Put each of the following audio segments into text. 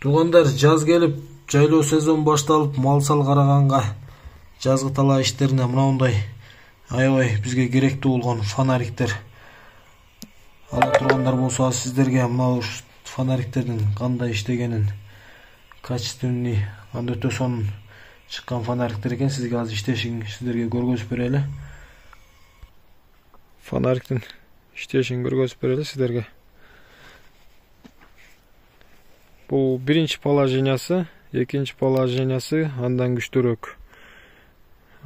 Туугандар, жаз келип, жайлоо сезон башталып, мал сал караганга жазгы талаа иштерине мындай аябай бизге керектүү болгон фонариктер ала тургандар болсо, сиздерге мына фонариктердин кандай иштегенин, качественный, анда өтө сонун чыккан фонариктер экен, сизге азыр иштешин сиздерге көргөзүп берели. Фонариктин иштешин көргөзүп берели сиздерге. Бул биринчи положениясы, экинчи положениясы андан күчтүүрөөк.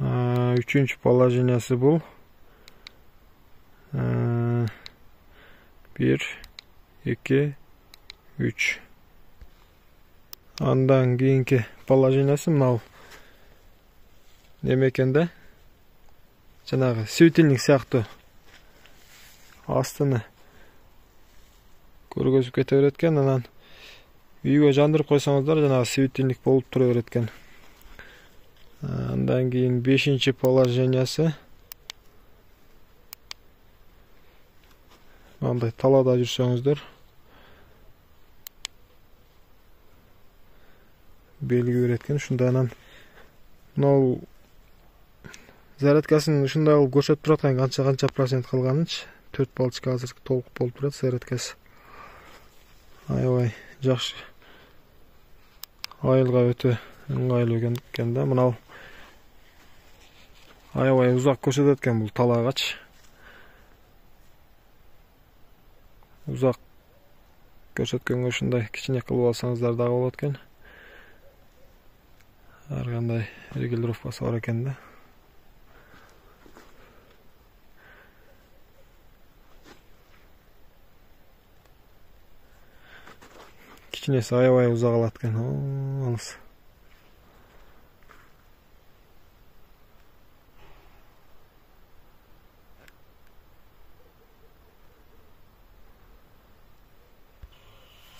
Үчүнчү положениясы бул 1, 2, 3. Андан кийинки положениясы мынау неме экен да? Жанагы светильник сыяктуу астыны көргөзүп кете берет экен, анан үйгө жандырып койсоңуздар жанагы светильник болуп тура берет экен. Андан кийин 5-чи положениясы мындай талаада жүрсөңүздөр белги берет экен. Ушундай анан мынау зарядкасын ушундай кылып көрсөтүп турат экен, канча процент калганынчы. 4 балчка азыр толук болуп турат зарядкасы. Аябай жакшы. Айылга өтө ыңгайлуу экен да. Мынау аябай узак көрсөтөт экен бул талаагачы. Узак көрсөткөнгө ушундай кичине кылып алсаңыздар дагы болот экен. Ар кандай регулировкасы бар экен да. Кичинеси аябай узак алат экен. Анысы.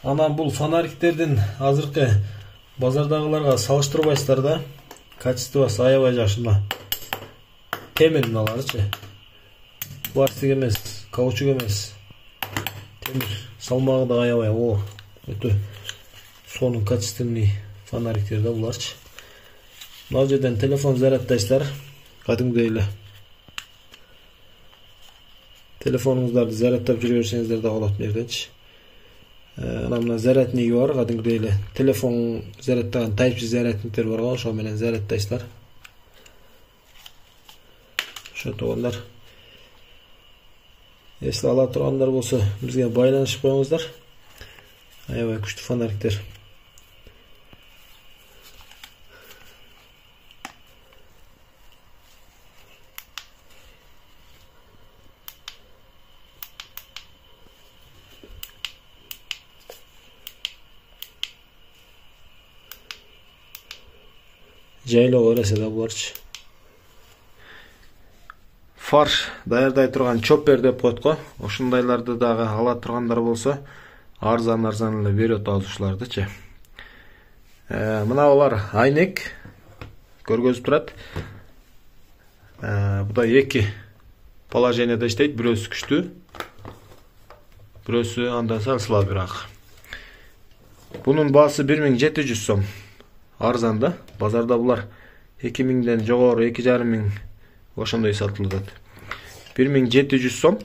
Анан бул фонариктердин азыркы базардагыларга салыштырбайсыздар да. Качествосы аябай жакшы мына. Темир мыналарчы. Пластик эмес, каучук эмес. Темир. Салмагы да аябай оор. Өтө сонун качественный фонариктер да буларчы. Мына жерден телефон заряддайсыздар. Кадимдей эле. Телефонуңуздарды заряддап жүрө берсеңиздер да болот жерденчи. Анан мына зарядниги бар, кадимдей эле. Телефон заряддаган Type-C зарядниктер бар го, ошо менен заряддайсыздар. Ошо туугандар. Если ала тургандар болсо, бизге байланышып коюңуздар. Аябай күчтүү фонариктер. Жайлоо өресе да буларчы. Фар даярдай турган чоппер деп коет го. Ошондайларды дагы ала тургандар болсо, арзан эле берет ушулардычы. Мына булар айнек көргөзүп турат. Буда 2 положенияда иштейт, бирөөсү күчтүү, бирөөсү андан сал слабыраак. Бунун баасы 1700 сом. Арзан да. Базарда булар 2000ден жогору 2500 ошондой сатылат. 1700 сом.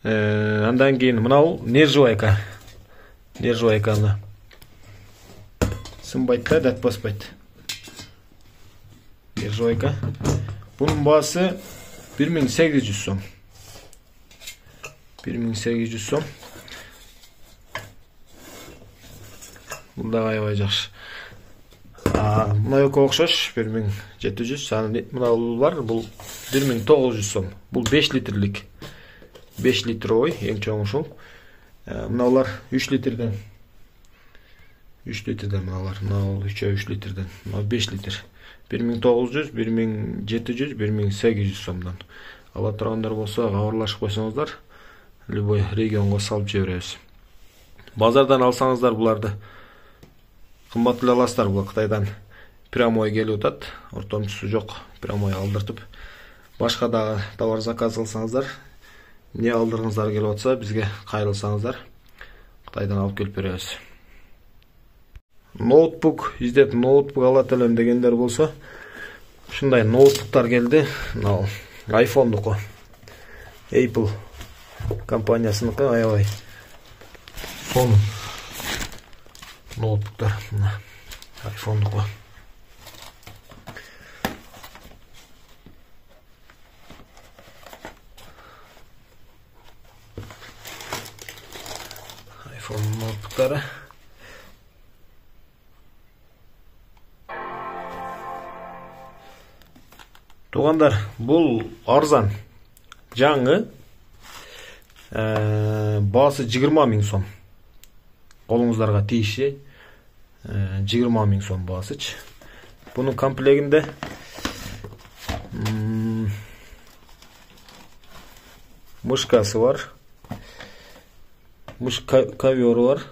Андан кийин мынау нержавайка. Нержавайканы сынбайт да, дат баспайт. Нержавайка. Бунун баасы 1800 сом. 1800 сом. Бул да аябай жакшы. Мына экөө окшош 1700. Мына бар, бул 1900 сом. Бул 5 литрлик. 5 литровый, эң чоң ушул. Мына улар 3 литрден. 3 литрден мыналар. Мына 3 литрден. Мына 5 литр. 1900, 1700, 1800 сомдон. Ала тургандар болсо, кабарлашып койсоңуздар, любой регионго салып жиберебиз. Базардан алсаңыздар буларды кымбат эле аласыздар. Бул Кытайдан прямой келип атат. Ортомчусу жок, прямой алдыртып. Башка дагы товар заказ кылсаңыздар, не алдыргыңыздар келип атса, бизге кайрылсаңыздар, Кытайдан алып келип беребиз. ноутбук издеп ноутбук алат элем дегендер болсо, ушундай ноутбуктар келди. Мына iPhone'дуку. Apple компаниясыныкы аябай сонун ноутбуктар. Мына iPhone'дуку. iPhone ноутбуктары. Тугандар, бул арзан. Жаңы баасы 20 000 сом. Колуңуздарга тийиши 20 000 сом баасычы. Бунун комплегинде мышкасы бар. Коверу бар.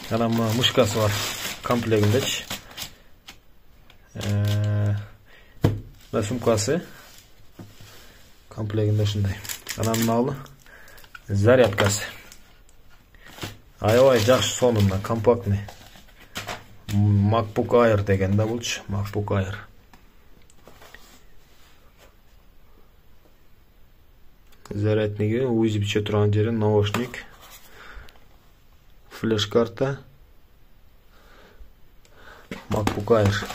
Анан мышкасы бар комплегиндечи. Сумкасы комплегинде ушундай. Анан мыналы зарядкасы. Аябай жакшы сонун, компактный. MacBook Air деген да булчу, MacBook Air. Зарядниги, USB түшө турган жери, наушник, флеш карта, MacBook Air.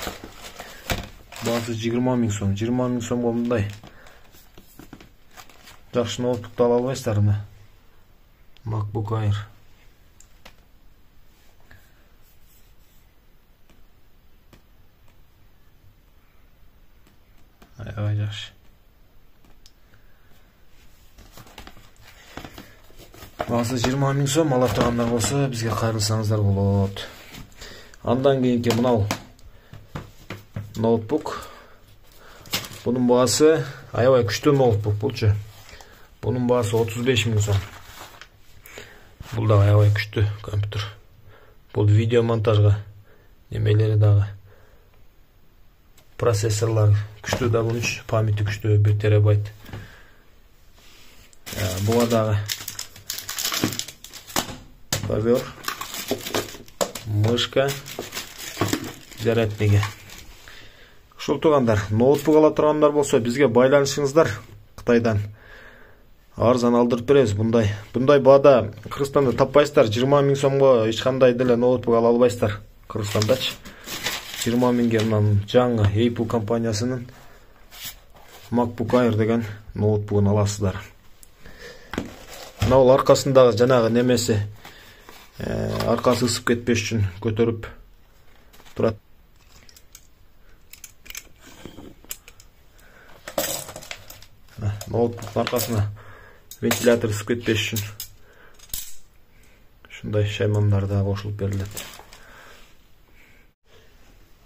Баасы 20 000 сом. 20 000 сомго мындай жакшы ноутбукту ала албайсыздар мына. MacBook Air. Аябай жакшы. Баасы 20 000 сом, ала тургандар болсо бизге кайрылсаңыздар болот. Андан кийинки мынау ноутбук. Bunun baası aябай күчтүү ноутбук булчу. Bunun baası 35 000 сом. Бул да аябай күчтүү компьютер. Бул видео монтажга немелери дагы. Процессорлар күчтүү да bunun памяти күчтүү 1 терабайт. Буга дагы ковер, мышка, зарядниги. Ушул тугандар, ноутбук ала тургандар болсо бизге байланышыңыздар. Кытайдан арзан алдырып беребиз. Bunday баада Кыргызстанда таппайсыздар. 20 000 сомго эч кандай деле ноутбук ала албайсыздар Кыргызстандачы. 20 000ге мынан жаңы Apple компаниясынын MacBook Air деген ноутбугун аласыздар. Мына бул аркасындагы жанагы немеси аркасы ысып кетпеш үчүн көтөрүп турат. Ноутбуктун аркасына вентилятор ысып кетпеш үчүн ушундай шаймандар да кошулуп берилет.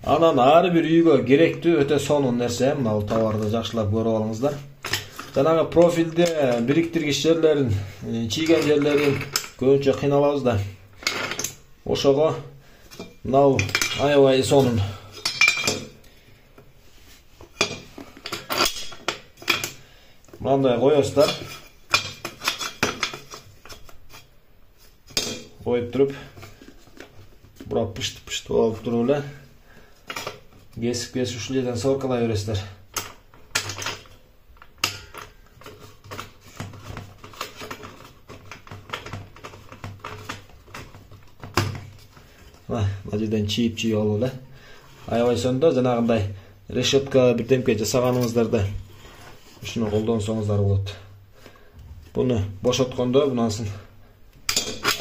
Анан ар бир үйгө керектүү өтө сонун нерсе, мына товарды жакшылап көрүп алыңыздар. Жанагы профилде бириктиргич жерлерин, чийген жерлерин көбүнчө кыйналабыз да. Ошого мына аябай сонун. Мындай коесуздар. Коюп туруп, бурап пышты алып туруп эле кесип ушул жерден соркалай бересиздер. Мына жерден чийип алып эле. Аябай сонун, жанагындай решетка бирдемке жасаганыңыздарда ушуну колдонсоңуздар болот. Буну бошоткондо бунасын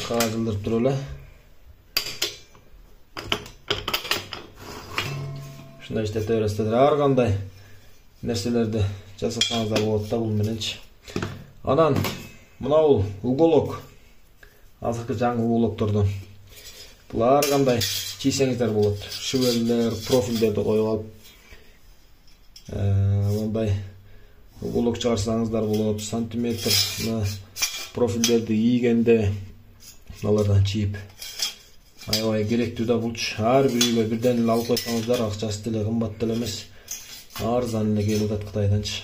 кага жылдырып туруп эле ушундай иштете бересиздер. Ар кандай нерселерди жасасаңыздар болот да бул мененчи. Анан мына бул уголок. Азыркы жаңы уголоктордон. Бул ар кандай чийсеңиздер болот. Швеллер, профилдерди коюп алып мындай уголок чыгарсаңыздар болот. Сантиметр профилдерди ийгенде алардан чийип аябай керектүү да булчу. Ар бир үйгө бирден эле алып койсоңуздар, акчасы деле кымбат деле эмес. Арзан эле келип атат Кытайданчы.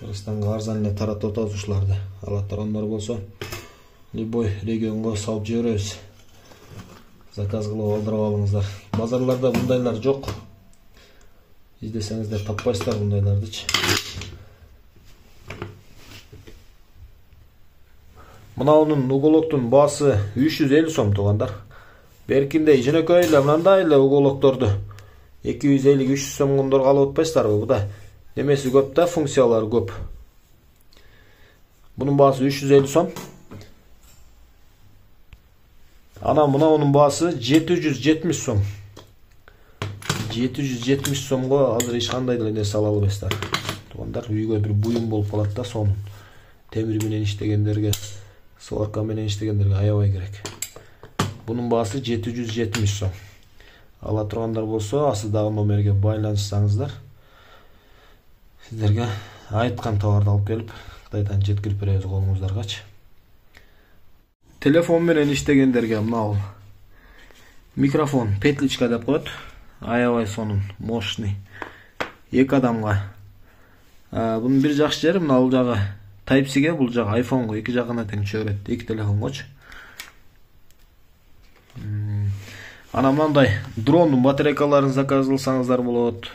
Кыргызстанга арзан эле таратып атат ушуларды. Ала тургандар болсо любой регионго салып жиберебиз. Заказ кылып алдырып алыңыздар. Базарларда бундайлар жок. İzlesеңиздер таппайсыздар бундайлардычы. Мынаунун уголоктун баасы 350 сом туугандар. Беркинде жөнөкөй эле мындай эле уголокторду 250-300 сомгондорго алып атпайсыздарбы? Буда немеси көп да, функциялары көп. Bunun baası 350 сом. Ana mınaunun baası 770 сом. 770 сомго азыр эч кандай деле нерсе ала албайсыздар. Туугандар, үйгө бир буюм болуп калат да, сонун темир менен иштегендерге, сварка менен иштегендерге аябай керек. Bunun baası 770 сом. Ала тургандар болсо, астыдагы номерге байланышсаңыздар, сиздерге айткан товарды алып келип Кытайдан жеткирип беребиз колуңуздаргачы. Телефон менен иштегендерге мынау микрофон петличка деп коет. Аябай сонун, мощный. 2 адамга. Bunun bir жакшы жери мына бул жагы Type-C'ге, бул жагы iPhone'го 2 жагына тең түшө берет, 2 телефонгочу. Ана мындай дрондун батарейкаларын заказ кылсаңыздар болот.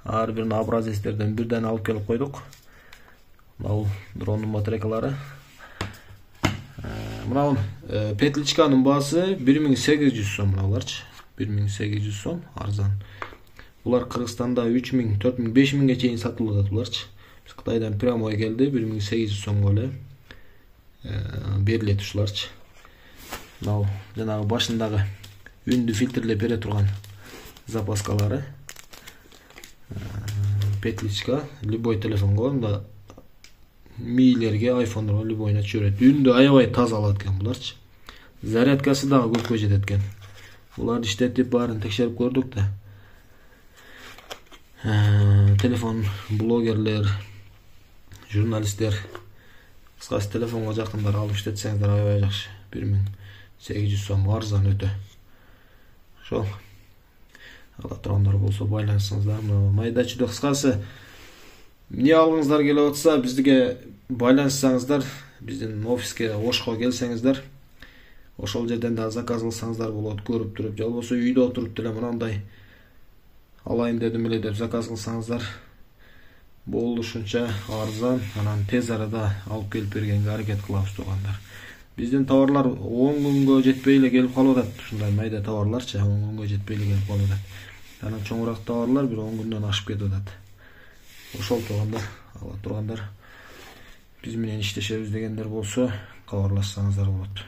Ар бирин образецтерден бирден алып келип койдук. Мынау дрондун батарейкалары. Мынау петличканын баасы 1800 сом мыналарчы. 1800 сом арзан. Булар Кыргызстанда 3000, 4000, 5000ге чейин сатылып буларчы. Биз Кытайдан прямой келди, 1800 сомго эле берилет ушуларчы. Мынау жанагы башындагы үндү фильтрлеп бере турган запаскалары. Петличка любой телефонго, мында мийлерге, айфондорго любойуна чөбөрөт. Үндү аябай таза алат экен буларчы. Зарядкасы дагы көпкө жетет экен. Буларды иштетип баарын текшерип көрдүк да. Телефон блогерлер, журналисттер, кыскасы телефонго жакындар алып иштетсеңиздер аябай жакшы. 1800 сом арзан өтө. Ошол ала тургандар болсо байланышсаңыздар. Майда чүйдө кыскасы эмне алгыңыздар келип атса, бизге байланышсаңыздар, биздин офиске, Ошко келсеңиздер, ошол жерден да заказ кылсаңыздар болот, көрүп туруп, же болбосо үйдө отуруп деле мынандай алайын дедим эле деп заказ кылсаңыздар болушунча арзан, анан тез арада алып келип бергенге аракет кылабыз туугандар. Биздин товарлар 10 күнгө жетпей эле келип калып атат. Ушундай майда товарларчы 10 күнгө жетпей эле келип калып атат. Анан чоңураак товарлар бир 10 күндөн ашып кетип атат. Ошол туугандар, ала тургандар, биз менен иштешебиз дегендер болсо, кабарлашсаңыздар болот.